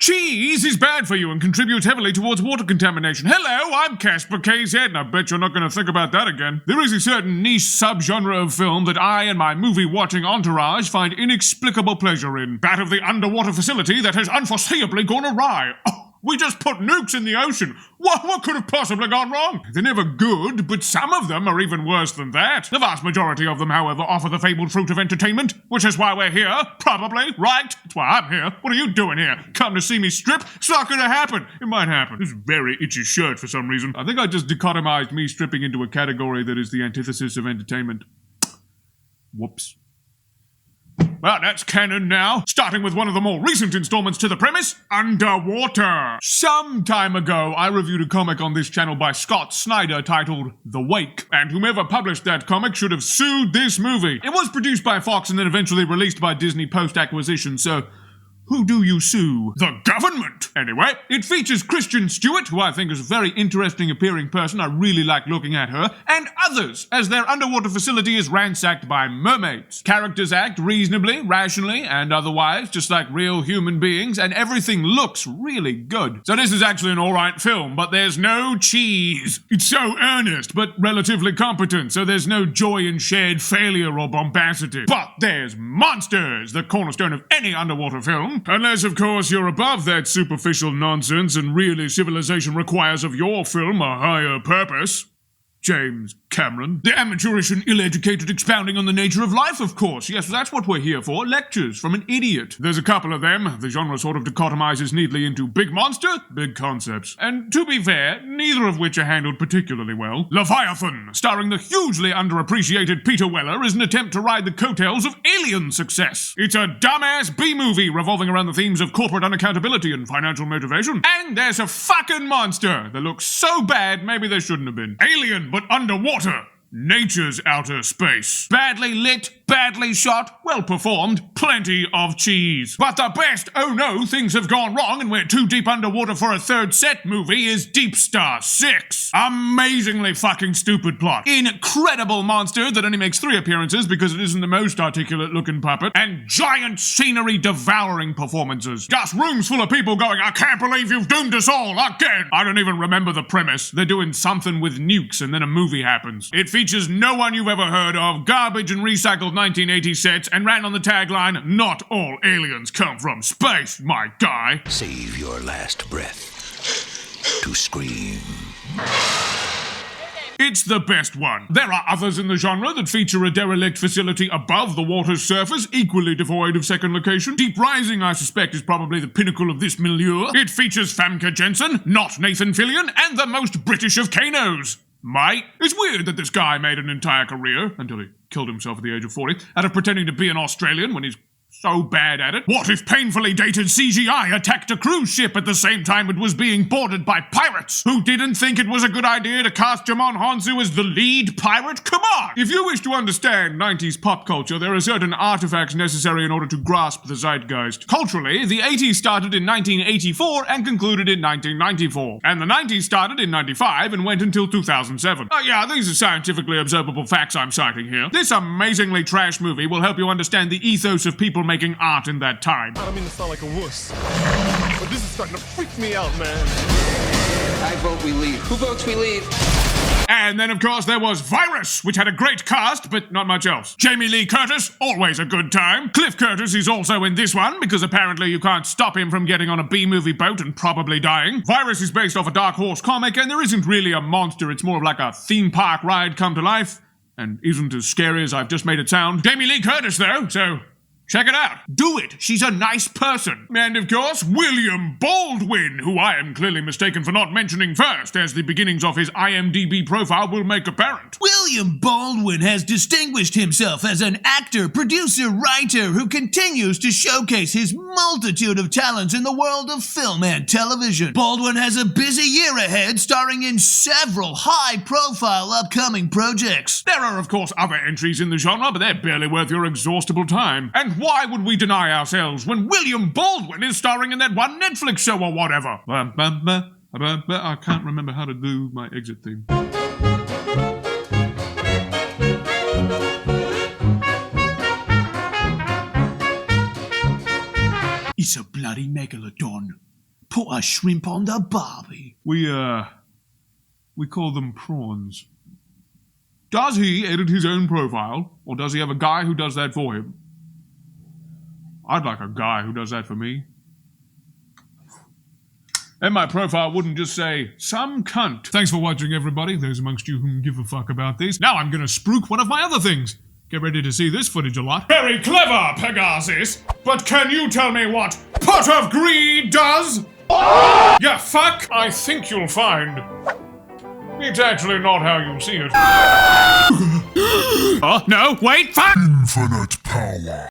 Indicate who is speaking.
Speaker 1: Cheese is bad for you and contributes heavily towards water contamination. Hello, I'm Caspar KZ, and I bet you're not going to think about that again. There is a certain niche subgenre of film that I and my movie-watching entourage find inexplicable pleasure in. That of the underwater facility that has unforeseeably gone awry. We just put nukes in the ocean. What could have possibly gone wrong? They're never good, but some of them are even worse than that. The vast majority of them, however, offer the fabled fruit of entertainment, which is why we're here. Probably, right? That's why I'm here. What are you doing here? Come to see me strip? It's not gonna happen. It might happen. This very itchy shirt for some reason. I think I just dichotomized me stripping into a category that is the antithesis of entertainment. Whoops. Well, that's canon now. Starting with one of the more recent installments to the premise, Underwater. Some time ago, I reviewed a comic on this channel by Scott Snyder titled The Wake, and whomever published that comic should have sued this movie. It was produced by Fox and then eventually released by Disney post-acquisition, so who do you sue? The government! Anyway, it features Kristen Stewart, who I think is a very interesting appearing person. I really like looking at her, and others, as their underwater facility is ransacked by mermaids. Characters act reasonably, rationally, and otherwise, just like real human beings, and everything looks really good. So this is actually an alright film, but there's no cheese. It's so earnest, but relatively competent, so there's no joy in shared failure or bombacity. But there's monsters, the cornerstone of any underwater film. Unless, of course, you're above that superficial nonsense and really civilization requires of your film a higher purpose. James Cameron. The amateurish and ill-educated expounding on the nature of life, of course. Yes, that's what we're here for. Lectures from an idiot. There's a couple of them. The genre sort of dichotomizes neatly into big monster, big concepts. And to be fair, neither of which are handled particularly well. Leviathan, starring the hugely underappreciated Peter Weller, is an attempt to ride the coattails of Alien success. It's a dumbass B-movie revolving around the themes of corporate unaccountability and financial motivation. And there's a fucking monster that looks so bad maybe there shouldn't have been. Alien, but underwater. Nature's outer space. Badly lit, badly shot, well performed, plenty of cheese. But the best, oh no, things have gone wrong and we're too deep underwater for a third set movie is Deep Star 6. Amazingly fucking stupid plot. Incredible monster that only makes 3 appearances because it isn't the most articulate looking puppet. And giant scenery devouring performances. Just rooms full of people going, I can't believe you've doomed us all again. I don't even remember the premise. They're doing something with nukes and then a movie happens. It features no one you've ever heard of, garbage and recycled 1980 sets, and ran on the tagline, not all aliens come from space, my guy.
Speaker 2: Save your last breath to scream.
Speaker 1: It's the best one. There are others in the genre that feature a derelict facility above the water's surface, equally devoid of second location. Deep Rising, I suspect, is probably the pinnacle of this milieu. It features Famke Jensen, not Nathan Fillion, and the most British of Kanos. Mate, it's weird that this guy made an entire career, until he killed himself at the age of 40, out of pretending to be an Australian when he's so bad at it. What if painfully dated CGI attacked a cruise ship at the same time it was being boarded by pirates who didn't think it was a good idea to cast Jamon Honsu as the lead pirate? Come on! If you wish to understand 90s pop culture, there are certain artifacts necessary in order to grasp the zeitgeist. Culturally, the 80s started in 1984 and concluded in 1994. And the 90s started in 95 and went until 2007. Yeah, these are scientifically observable facts I'm citing here. This amazingly trash movie will help you understand the ethos of people making art in that time.
Speaker 3: I don't mean to sound like a wuss, but this is starting to freak me out, man.
Speaker 4: I vote we leave. Who votes we leave?
Speaker 1: And then, of course, there was Virus, which had a great cast, but not much else. Jamie Lee Curtis, always a good time. Cliff Curtis is also in this one, because apparently you can't stop him from getting on a B-movie boat and probably dying. Virus is based off a Dark Horse comic, and there isn't really a monster. It's more of like a theme park ride come to life, and isn't as scary as I've just made it sound. Jamie Lee Curtis, though, so check it out. Do it. She's a nice person. And of course, William Baldwin, who I am clearly mistaken for not mentioning first, as the beginnings of his IMDb profile will make apparent.
Speaker 5: William Baldwin has distinguished himself as an actor, producer, writer who continues to showcase his multitude of talents in the world of film and television. Baldwin has a busy year ahead, starring in several high-profile upcoming projects.
Speaker 1: There are, of course, other entries in the genre, but they're barely worth your exhaustible time. And why would we deny ourselves when William Baldwin is starring in that one Netflix show or whatever? I can't remember how to do my exit theme.
Speaker 5: It's a bloody megalodon. Put a shrimp on the barbie.
Speaker 1: We call them prawns. Does he edit his own profile, or does he have a guy who does that for him? I'd like a guy who does that for me. And my profile wouldn't just say, some cunt. Thanks for watching, everybody. Those amongst you who give a fuck about these. Now I'm gonna spruik one of my other things. Get ready to see this footage a lot. Very clever, Pegasus. But can you tell me what pot of greed does? Yeah, fuck. I think you'll find it's actually not how you see it. Oh, no, wait, fuck!
Speaker 3: Infinite power.